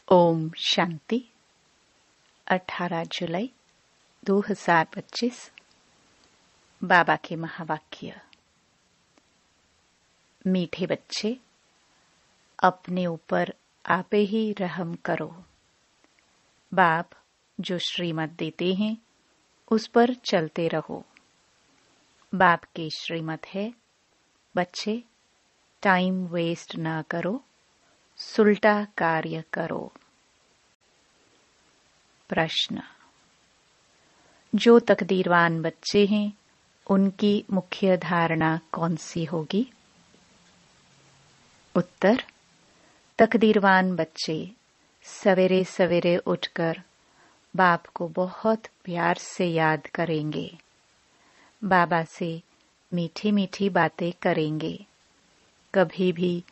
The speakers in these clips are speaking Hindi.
ओम शांति। 18 जुलाई 2025 बाबा के महावाक्य। मीठे बच्चे, अपने ऊपर आपे ही रहम करो। बाप जो श्रीमत देते हैं उस पर चलते रहो। बाप की श्रीमत है, बच्चे टाइम वेस्ट ना करो, सुलटा कार्य करो। प्रश्न: जो तकदीरवान बच्चे हैं उनकी मुख्य धारणा कौन सी होगी? उत्तर: तकदीरवान बच्चे सवेरे सवेरे उठकर बाप को बहुत प्यार से याद करेंगे, बाबा से मीठी मीठी बातें करेंगे, कभी भी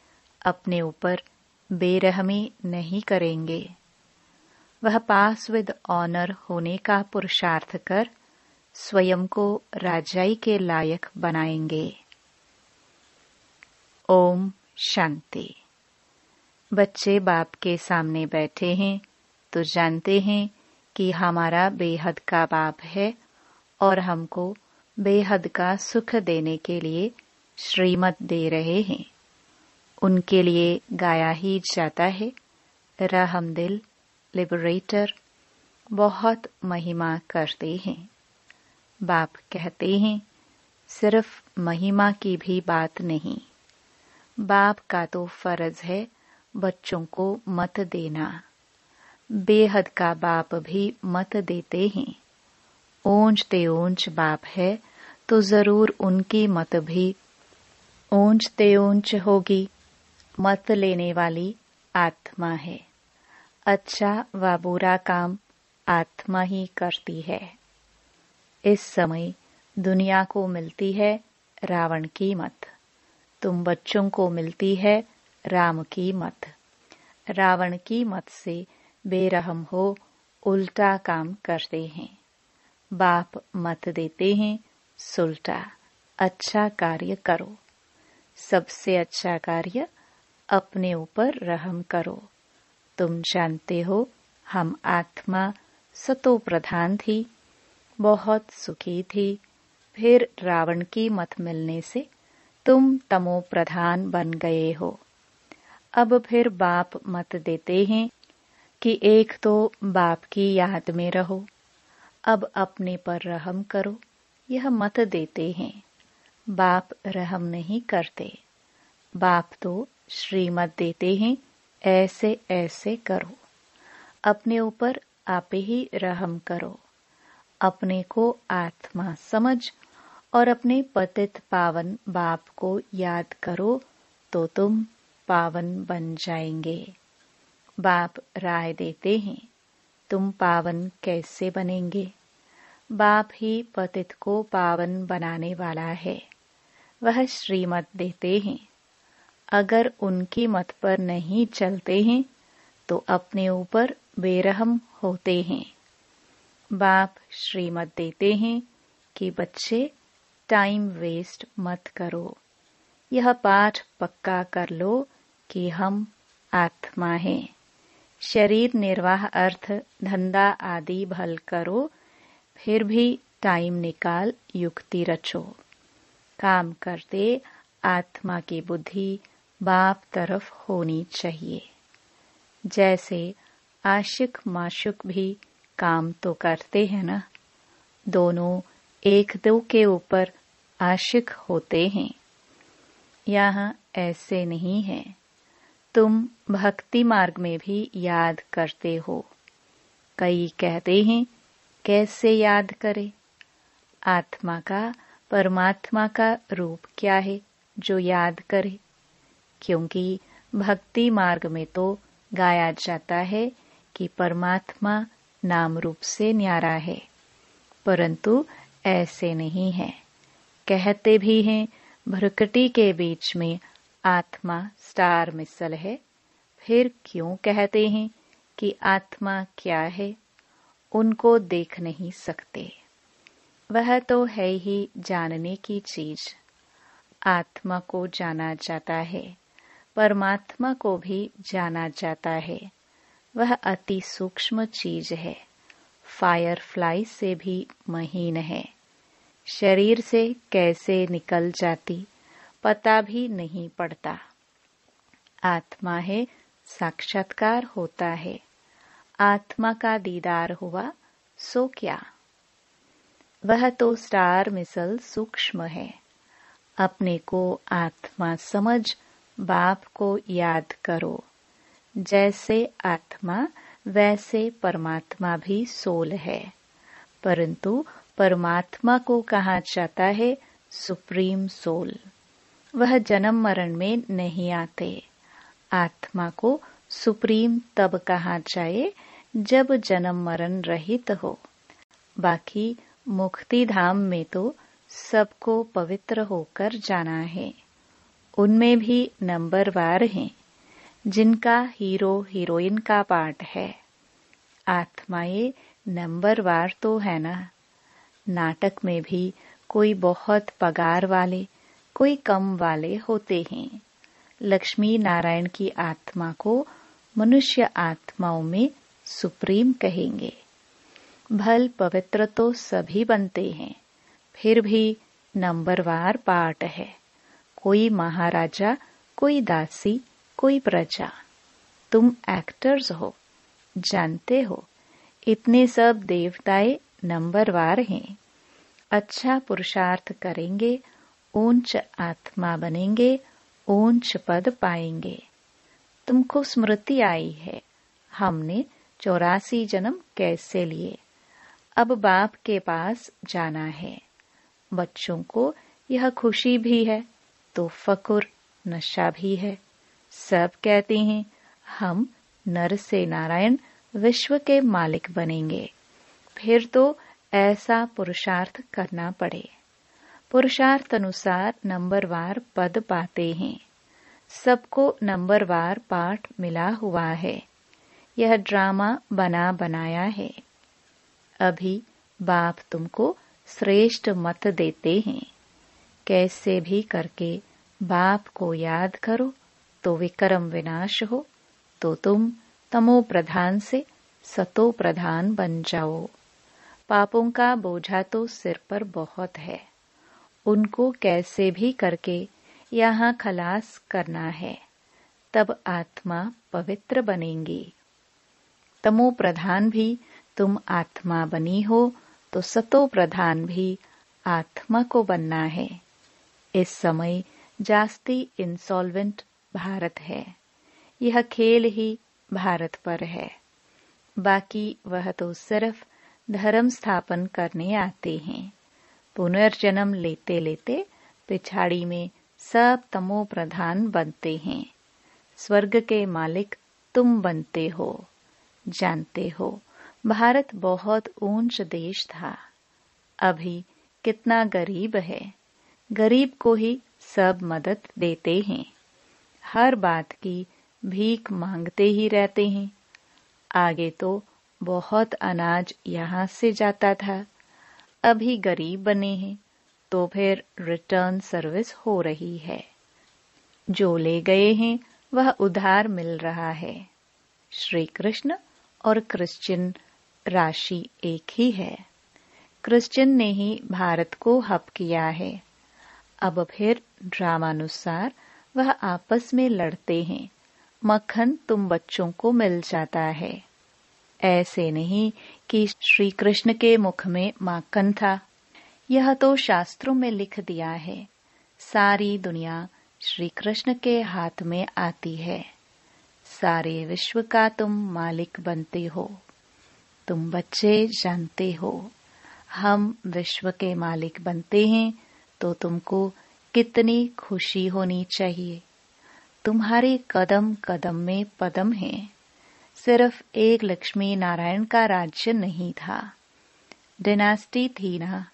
अपने ऊपर बेरहमी नहीं करेंगे। वह पास विद ऑनर होने का पुरुषार्थ कर स्वयं को राजाई के लायक बनाएंगे। ओम शांति। बच्चे बाप के सामने बैठे हैं तो जानते हैं कि हमारा बेहद का बाप है और हमको बेहद का सुख देने के लिए श्रीमत दे रहे हैं। उनके लिए गाया ही जाता है, रहमदिल लिबरेटर बहुत महिमा करते हैं। बाप कहते हैं, सिर्फ महिमा की भी बात नहीं, बाप का तो फर्ज है बच्चों को मत देना। बेहद का बाप भी मत देते हैं। ऊंचते ऊंच बाप है तो जरूर उनकी मत भी ऊंचते ऊंच होगी। मत लेने वाली आत्मा है। अच्छा व बुरा काम आत्मा ही करती है। इस समय दुनिया को मिलती है रावण की मत, तुम बच्चों को मिलती है राम की मत। रावण की मत से बेरहम हो उल्टा काम करते हैं। बाप मत देते हैं सुलटा, अच्छा कार्य करो। सबसे अच्छा कार्य अपने ऊपर रहम करो। तुम जानते हो हम आत्मा सतो प्रधान थी, बहुत सुखी थी, फिर रावण की मत मिलने से तुम तमो प्रधान बन गए हो। अब फिर बाप मत देते हैं कि एक तो बाप की याद में रहो, अब अपने पर रहम करो, यह मत देते हैं। बाप रहम नहीं करते। बाप तो श्रीमत देते हैं, ऐसे ऐसे करो। अपने ऊपर आपे ही रहम करो। अपने को आत्मा समझ और अपने पतित पावन बाप को याद करो तो तुम पावन बन जाएंगे। बाप राय देते हैं, तुम पावन कैसे बनेंगे? बाप ही पतित को पावन बनाने वाला है। वह श्रीमत देते हैं। अगर उनकी मत पर नहीं चलते हैं तो अपने ऊपर बेरहम होते हैं। बाप श्रीमत देते हैं कि बच्चे टाइम वेस्ट मत करो। यह पाठ पक्का कर लो कि हम आत्मा हैं। शरीर निर्वाह अर्थ धंधा आदि भल करो, फिर भी टाइम निकाल युक्ति रचो। काम करते आत्मा की बुद्धि बाप तरफ होनी चाहिए। जैसे आशिक माशुक भी काम तो करते हैं ना, दोनों एक दो के ऊपर आशिक होते हैं। यहाँ ऐसे नहीं है। तुम भक्ति मार्ग में भी याद करते हो। कई कहते हैं कैसे याद करे? आत्मा का परमात्मा का रूप क्या है जो याद करे? क्योंकि भक्ति मार्ग में तो गाया जाता है कि परमात्मा नाम रूप से न्यारा है, परंतु ऐसे नहीं है। कहते भी हैं भ्रुकुटी के बीच में आत्मा स्टार मिसल है, फिर क्यों कहते हैं कि आत्मा क्या है? उनको देख नहीं सकते। वह तो है ही जानने की चीज। आत्मा को जाना जाता है, परमात्मा को भी जाना जाता है। वह अति सूक्ष्म चीज है, फायरफ्लाई से भी महीन है। शरीर से कैसे निकल जाती पता भी नहीं पड़ता। आत्मा है, साक्षात्कार होता है। आत्मा का दीदार हुआ सो क्या। वह तो स्टार मिसल सूक्ष्म है। अपने को आत्मा समझ बाप को याद करो। जैसे आत्मा वैसे परमात्मा भी सोल है, परंतु परमात्मा को कहा जाता है सुप्रीम सोल। वह जन्म मरण में नहीं आते। आत्मा को सुप्रीम तब कहा जाए जब जन्म मरण रहित हो। बाकी मुक्ति धाम में तो सबको पवित्र होकर जाना है। उनमें भी नंबरवार हैं, जिनका हीरो हीरोइन का पार्ट है। आत्माएं नंबरवार तो है ना। नाटक में भी कोई बहुत पगार वाले, कोई कम वाले होते हैं। लक्ष्मी नारायण की आत्मा को मनुष्य आत्माओं में सुप्रीम कहेंगे। भल पवित्र तो सभी बनते हैं, फिर भी नंबरवार पार्ट है। कोई महाराजा, कोई दासी, कोई प्रजा। तुम एक्टर्स हो, जानते हो। इतने सब देवताएं नंबरवार हैं। अच्छा पुरुषार्थ करेंगे, ऊंच आत्मा बनेंगे, ऊंच पद पाएंगे। तुमको स्मृति आई है, हमने 84 जन्म कैसे लिए। अब बाप के पास जाना है। बच्चों को यह खुशी भी है तो फकुर, नशा भी है। सब कहते हैं हम नर से नारायण विश्व के मालिक बनेंगे। फिर तो ऐसा पुरुषार्थ करना पड़े। पुरुषार्थ अनुसार नंबरवार पद पाते हैं। सबको नंबरवार पाठ मिला हुआ है। यह ड्रामा बना बनाया है। अभी बाप तुमको श्रेष्ठ मत देते हैं। कैसे भी करके बाप को याद करो तो विक्रम विनाश हो, तो तुम तमो प्रधान से सतो प्रधान बन जाओ। पापों का बोझा तो सिर पर बहुत है, उनको कैसे भी करके यहाँ खलास करना है, तब आत्मा पवित्र बनेंगी। तमो प्रधान भी तुम आत्मा बनी हो तो सतो प्रधान भी आत्मा को बनना है। इस समय जास्ती इंसॉल्वेंट भारत है। यह खेल ही भारत पर है। बाकी वह तो सिर्फ धर्म स्थापन करने आते हैं। पुनर्जन्म लेते लेते पिछाड़ी में सब तमो प्रधान बनते हैं। स्वर्ग के मालिक तुम बनते हो। जानते हो भारत बहुत ऊंच देश था, अभी कितना गरीब है। गरीब को ही सब मदद देते हैं। हर बात की भीख मांगते ही रहते हैं। आगे तो बहुत अनाज यहाँ से जाता था, अभी गरीब बने हैं तो फिर रिटर्न सर्विस हो रही है। जो ले गए हैं वह उधार मिल रहा है। श्री कृष्ण और क्रिश्चियन राशि एक ही है। क्रिश्चियन ने ही भारत को हप किया है। अब फिर ड्रामानुसार वह आपस में लड़ते हैं। मक्खन तुम बच्चों को मिल जाता है। ऐसे नहीं कि श्री कृष्ण के मुख में माखन था। यह तो शास्त्रों में लिख दिया है। सारी दुनिया श्री कृष्ण के हाथ में आती है। सारे विश्व का तुम मालिक बनते हो। तुम बच्चे जानते हो, हम विश्व के मालिक बनते हैं तो तुमको कितनी खुशी होनी चाहिए। तुम्हारे कदम कदम में पदम है। सिर्फ एक लक्ष्मी नारायण का राज्य नहीं था, डिनास्टी थी ना।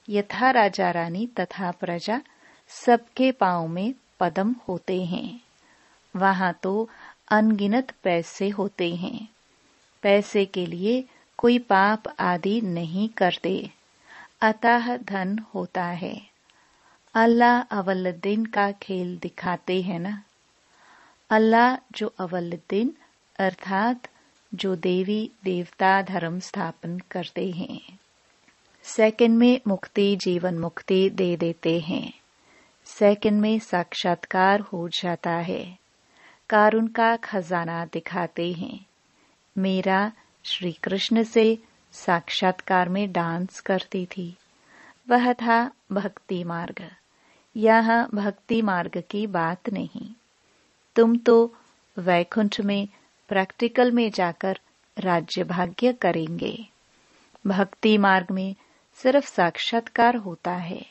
यथा राजा रानी तथा प्रजा सबके पांव में पदम होते हैं। वहां तो अनगिनत पैसे होते हैं। पैसे के लिए कोई पाप आदि नहीं करते, अतः धन होता है। अल्लाह अवलुद्दीन का खेल दिखाते हैं ना। अल्लाह जो अवलुद्दीन अर्थात जो देवी देवता धर्म स्थापन करते हैं। सेकंड में मुक्ति जीवन मुक्ति दे देते हैं। सेकंड में साक्षात्कार हो जाता है। कारुण का खजाना दिखाते हैं। मेरा श्री कृष्ण से साक्षात्कार में डांस करती थी। वह था भक्ति मार्ग। यह भक्ति मार्ग की बात नहीं। तुम तो वैकुंठ में प्रैक्टिकल में जाकर राज्य भाग्य करेंगे। भक्ति मार्ग में सिर्फ साक्षात्कार होता है।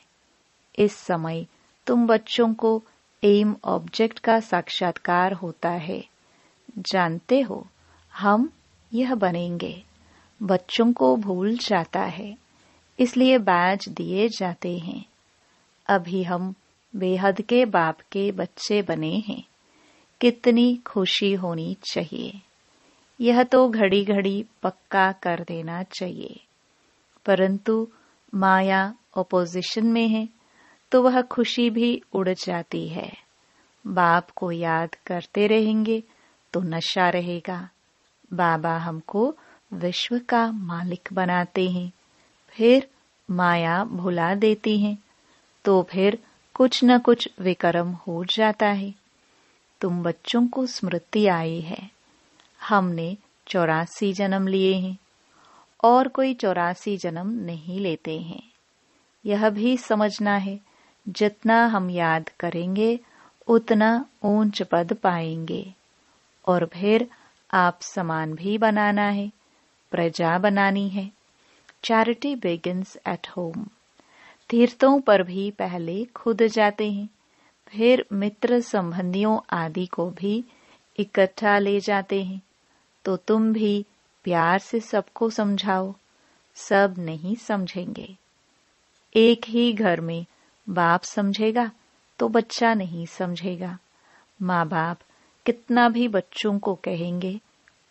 इस समय तुम बच्चों को एम ऑब्जेक्ट का साक्षात्कार होता है। जानते हो, हम यह बनेंगे। बच्चों को भूल जाता है, इसलिए बैज दिए जाते हैं। अभी हम बेहद के बाप के बच्चे बने हैं। कितनी खुशी होनी चाहिए। यह तो घड़ी घड़ी पक्का कर देना चाहिए। परंतु माया ऑपोजिशन में है तो वह खुशी भी उड़ जाती है। बाप को याद करते रहेंगे तो नशा रहेगा। बाबा हमको विश्व का मालिक बनाते हैं, फिर माया भुला देती हैं, तो फिर कुछ न कुछ विकर्म हो जाता है। तुम बच्चों को स्मृति आई है, हमने 84 जन्म लिए हैं और कोई 84 जन्म नहीं लेते हैं। यह भी समझना है, जितना हम याद करेंगे उतना ऊंच पद पाएंगे। और फिर आप समान भी बनाना है, प्रजा बनानी है। Charity begins at home. तीर्थों पर भी पहले खुद जाते हैं, फिर मित्र संबंधियों आदि को भी इकट्ठा ले जाते हैं। तो तुम भी प्यार से सबको समझाओ। सब नहीं समझेंगे। एक ही घर में बाप समझेगा तो बच्चा नहीं समझेगा। माँ बाप कितना भी बच्चों को कहेंगे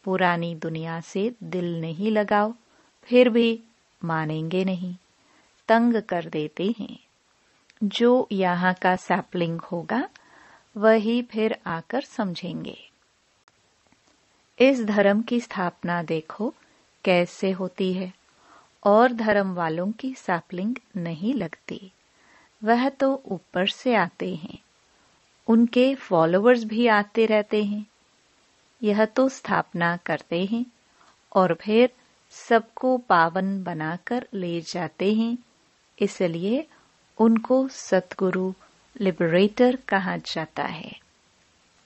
पुरानी दुनिया से दिल नहीं लगाओ, फिर भी मानेंगे नहीं, तंग कर देते हैं। जो यहाँ का सैपलिंग होगा वही फिर आकर समझेंगे। इस धर्म की स्थापना देखो कैसे होती है, और धर्म वालों की सैपलिंग नहीं लगती। वह तो ऊपर से आते हैं, उनके फॉलोअर्स भी आते रहते हैं। यह तो स्थापना करते हैं और फिर सबको पावन बनाकर ले जाते हैं। इसलिए उनको सतगुरु लिबरेटर कहा जाता है।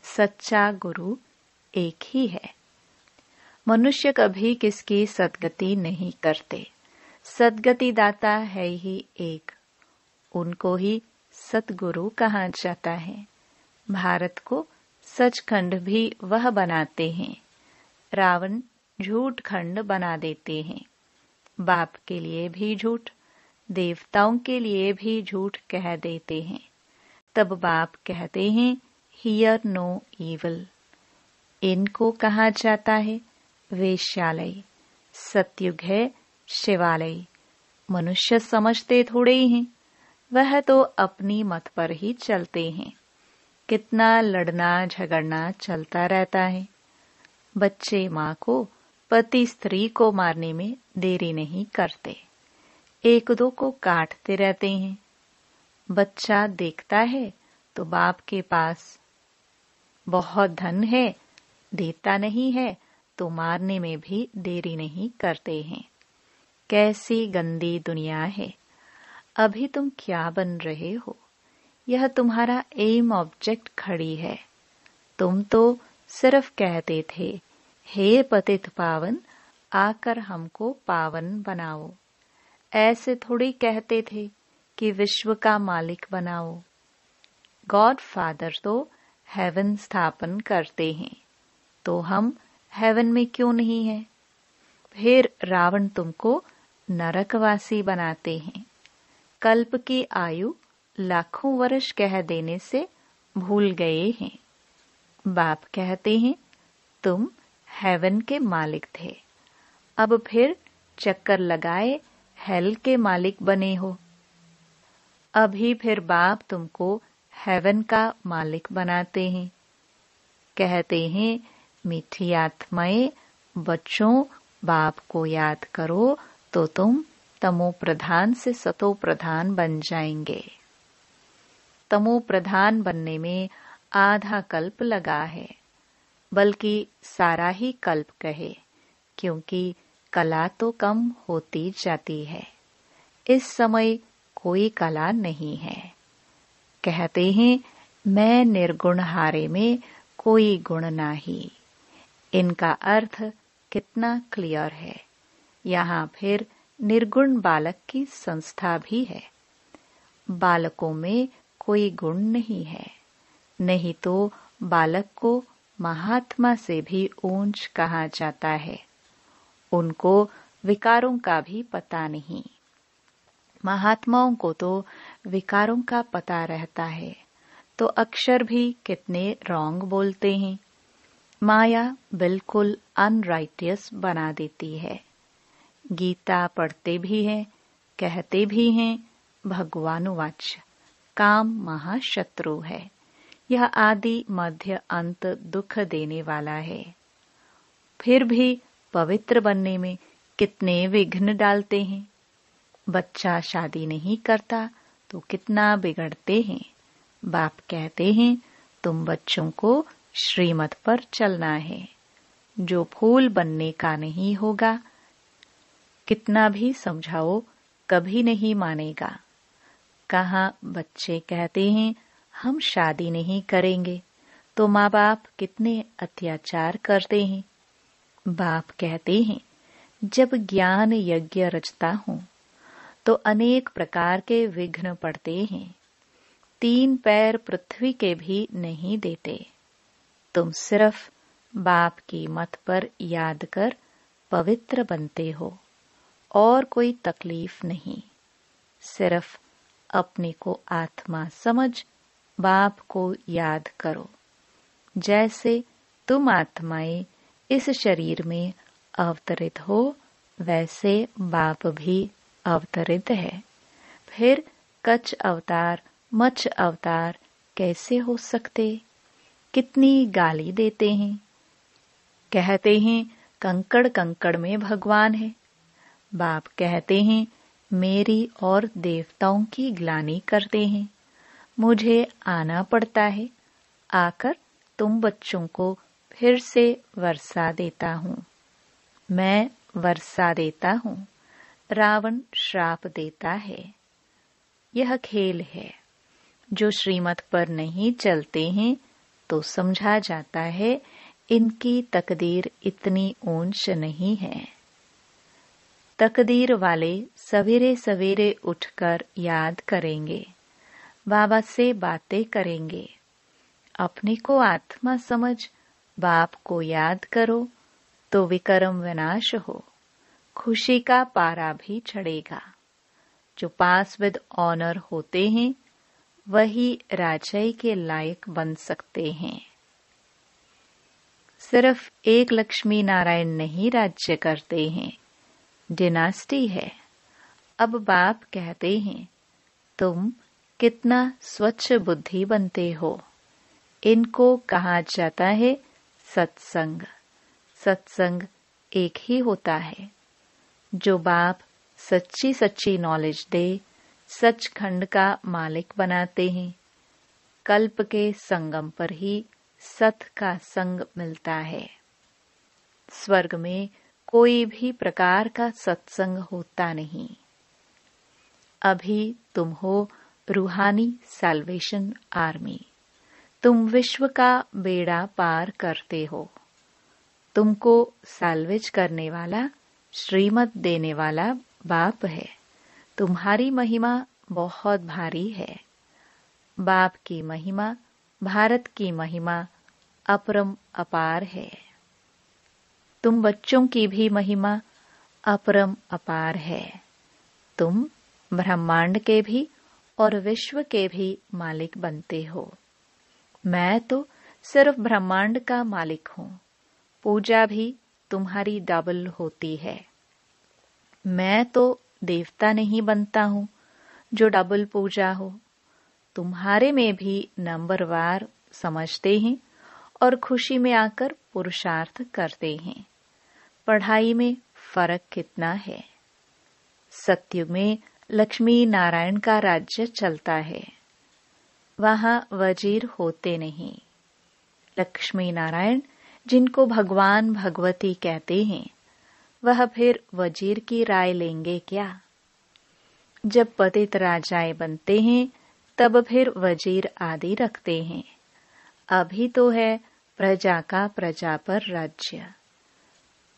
सच्चा गुरु एक ही है। मनुष्य कभी किसकी सद्गति नहीं करते। सद्गति दाता है ही एक, उनको ही सतगुरु कहा जाता है। भारत को सचखंड भी वह बनाते हैं। रावण झूठ खंड बना देते हैं। बाप के लिए भी झूठ, देवताओं के लिए भी झूठ कह देते हैं। तब बाप कहते हैं हियर नो ईविल। इनको कहा जाता है वेश्यालय। सतयुग है शिवालय। मनुष्य समझते थोड़े ही हैं, वह तो अपनी मत पर ही चलते हैं। कितना लड़ना झगड़ना चलता रहता है। बच्चे माँ को, पति स्त्री को मारने में देरी नहीं करते, एक दो को काटते रहते हैं। बच्चा देखता है तो बाप के पास बहुत धन है, देता नहीं है तो मारने में भी देरी नहीं करते हैं। कैसी गंदी दुनिया है। अभी तुम क्या बन रहे हो? यह तुम्हारा एम ऑब्जेक्ट खड़ी है। तुम तो सिर्फ कहते थे हे पतित पावन, आकर हमको पावन बनाओ। ऐसे थोड़ी कहते थे कि विश्व का मालिक बनाओ। गॉड फादर तो हेवन स्थापन करते हैं, तो हम हेवन में क्यों नहीं है? फिर रावण तुमको नरकवासी बनाते हैं। कल्प की आयु लाखों वर्ष कह देने से भूल गए हैं। बाप कहते हैं तुम हेवन के मालिक थे, अब फिर चक्कर लगाए हेल के मालिक बने हो। अभी फिर बाप तुमको हेवन का मालिक बनाते हैं। कहते हैं मीठी आत्माएं बच्चों, बाप को याद करो तो तुम तमो प्रधान से सतो प्रधान बन जाएंगे। तमो प्रधान बनने में आधा कल्प लगा है, बल्कि सारा ही कल्प कहे, क्योंकि कला तो कम होती जाती है। इस समय कोई कला नहीं है। कहते हैं मैं निर्गुण हारे में कोई गुण नाही। इनका अर्थ कितना क्लियर है। यहाँ फिर निर्गुण बालक की संस्था भी है। बालकों में कोई गुण नहीं है, नहीं तो बालक को महात्मा से भी ऊंच कहा जाता है। उनको विकारों का भी पता नहीं। महात्माओं को तो विकारों का पता रहता है, तो अक्षर भी कितने रॉन्ग बोलते हैं। माया बिल्कुल अनराइटियस बना देती है। गीता पढ़ते भी हैं, कहते भी हैं भगवानुवाच, काम महाशत्रु है। यह आदि मध्य अंत दुख देने वाला है। फिर भी पवित्र बनने में कितने विघ्न डालते हैं। बच्चा शादी नहीं करता तो कितना बिगड़ते हैं। बाप कहते हैं तुम बच्चों को श्रीमत पर चलना है। जो फूल बनने का नहीं होगा, कितना भी समझाओ कभी नहीं मानेगा। कहाँ बच्चे कहते हैं हम शादी नहीं करेंगे, तो माँ बाप कितने अत्याचार करते हैं। बाप कहते हैं जब ज्ञान यज्ञ रचता हूँ तो अनेक प्रकार के विघ्न पड़ते हैं। 3 पैर पृथ्वी के भी नहीं देते। तुम सिर्फ बाप की मत पर याद कर पवित्र बनते हो, और कोई तकलीफ नहीं। सिर्फ अपने को आत्मा समझ बाप को याद करो। जैसे तुम आत्माएं इस शरीर में अवतरित हो, वैसे बाप भी अवतरित है। फिर कच्छ अवतार मच्छ अवतार कैसे हो सकते? कितनी गाली देते हैं। कहते हैं कंकड़ कंकड़ में भगवान है। बाप कहते हैं मेरी और देवताओं की ग्लानि करते हैं। मुझे आना पड़ता है। आकर तुम बच्चों को फिर से वर्षा देता हूँ। मैं वर्षा देता हूँ, रावण श्राप देता है। यह खेल है। जो श्रीमत पर नहीं चलते हैं तो समझा जाता है इनकी तकदीर इतनी ऊंच नहीं है। तकदीर वाले सवेरे सवेरे उठकर याद करेंगे, बाबा से बातें करेंगे। अपने को आत्मा समझ बाप को याद करो तो विकर्म विनाश हो। खुशी का पारा भी चढ़ेगा। जो पास विद ऑनर होते हैं वही राजाई के लायक बन सकते हैं। सिर्फ एक लक्ष्मी नारायण नहीं राज्य करते हैं, डिनास्टी है। अब बाप कहते हैं तुम कितना स्वच्छ बुद्धि बनते हो। इनको कहा जाता है सत्संग। सत्संग एक ही होता है। जो बाप सच्ची सच्ची नॉलेज दे, सचखंड का मालिक बनाते हैं। कल्प के संगम पर ही सत का संग मिलता है। स्वर्ग में कोई भी प्रकार का सत्संग होता नहीं। अभी तुम हो रूहानी सैल्वेशन आर्मी। तुम विश्व का बेड़ा पार करते हो। तुमको सैल्वेज करने वाला, श्रीमत देने वाला बाप है। तुम्हारी महिमा बहुत भारी है। बाप की महिमा, भारत की महिमा अपरम अपार है। तुम बच्चों की भी महिमा अपरम अपार है। तुम ब्रह्मांड के भी और विश्व के भी मालिक बनते हो। मैं तो सिर्फ ब्रह्मांड का मालिक हूँ। पूजा भी तुम्हारी डबल होती है। मैं तो देवता नहीं बनता हूँ जो डबल पूजा हो। तुम्हारे में भी नंबरवार समझते हैं और खुशी में आकर पुरुषार्थ करते हैं। पढ़ाई में फर्क कितना है। सतयुग में लक्ष्मी नारायण का राज्य चलता है, वहां वजीर होते नहीं। लक्ष्मी नारायण जिनको भगवान भगवती कहते हैं, वह फिर वजीर की राय लेंगे क्या। जब पतित राजाएं बनते हैं तब फिर वजीर आदि रखते हैं। अभी तो है प्रजा का प्रजा पर राज्य।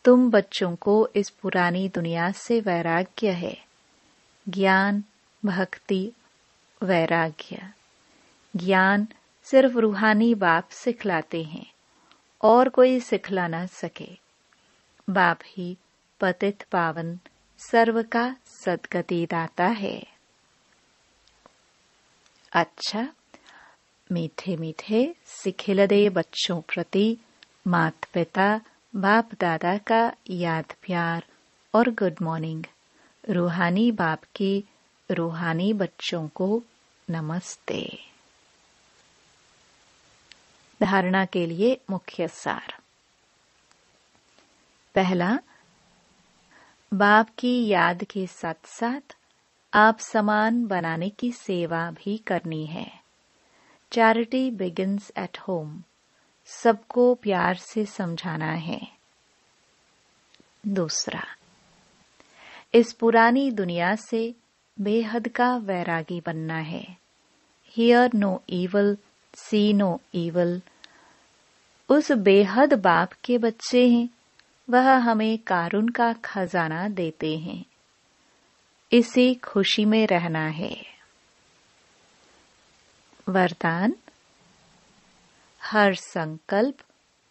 तुम बच्चों को इस पुरानी दुनिया से वैराग्य है, ज्ञान, भक्ति, वैराग्य। ज्ञान सिर्फ रूहानी बाप सिखलाते हैं, और कोई सिखला न सके। बाप ही पतित पावन सर्व का सद्गति दाता है। अच्छा, मीठे मीठे सिखिलदे बच्चों प्रति माता पिता बाप दादा का याद प्यार और गुड मॉर्निंग। रूहानी बाप की रूहानी बच्चों को नमस्ते। धारणा के लिए मुख्य सार। पहला, बाप की याद के साथ साथ आप समान बनाने की सेवा भी करनी है। Charity begins at home. सबको प्यार से समझाना है। दूसरा, इस पुरानी दुनिया से बेहद का वैरागी बनना है। Hear no evil, see no evil. उस बेहद बाप के बच्चे हैं, वह हमें कारुण का खजाना देते हैं। इसी खुशी में रहना है। वरदान, हर संकल्प,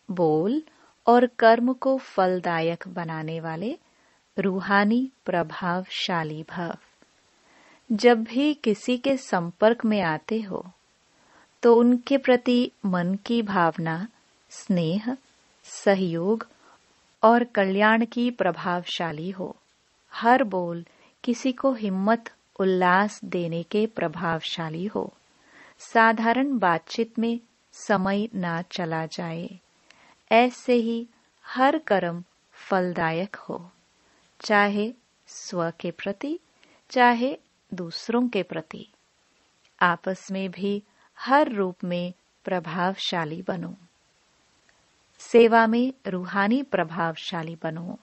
बोल और कर्म को फलदायक बनाने वाले रूहानी प्रभावशाली भव। जब भी किसी के संपर्क में आते हो तो उनके प्रति मन की भावना स्नेह, सहयोग और कल्याण की प्रभावशाली हो। हर बोल किसी को हिम्मत, उल्लास देने के प्रभावशाली हो। साधारण बातचीत में समय ना चला जाए। ऐसे ही हर कर्म फलदायक हो, चाहे स्व के प्रति, चाहे दूसरों के प्रति। आपस में भी हर रूप में प्रभावशाली बनो। सेवा में रूहानी प्रभावशाली बनो,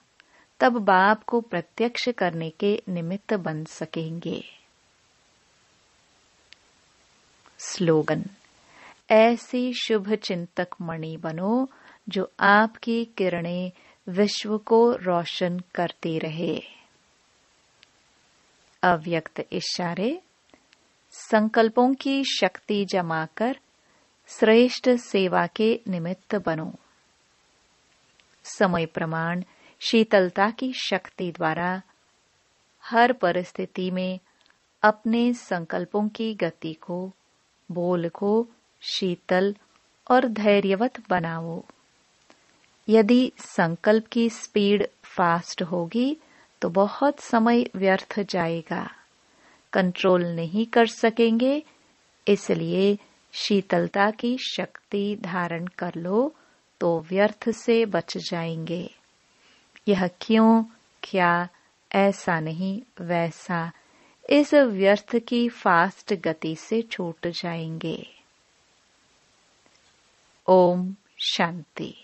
तब बाप को प्रत्यक्ष करने के निमित्त बन सकेंगे। स्लोगन, ऐसी शुभ चिंतक मणि बनो जो आपकी किरणें विश्व को रोशन करती रहे। अव्यक्त इशारे, संकल्पों की शक्ति जमाकर श्रेष्ठ सेवा के निमित्त बनो। समय प्रमाण शीतलता की शक्ति द्वारा हर परिस्थिति में अपने संकल्पों की गति को, बोल को शीतल और धैर्यवत बनाओ। यदि संकल्प की स्पीड फास्ट होगी तो बहुत समय व्यर्थ जाएगा, कंट्रोल नहीं कर सकेंगे। इसलिए शीतलता की शक्ति धारण कर लो तो व्यर्थ से बच जाएंगे। यह क्यों, क्या, ऐसा नहीं, वैसा, इस व्यर्थ की फास्ट गति से छूट जाएंगे। ओम शांति।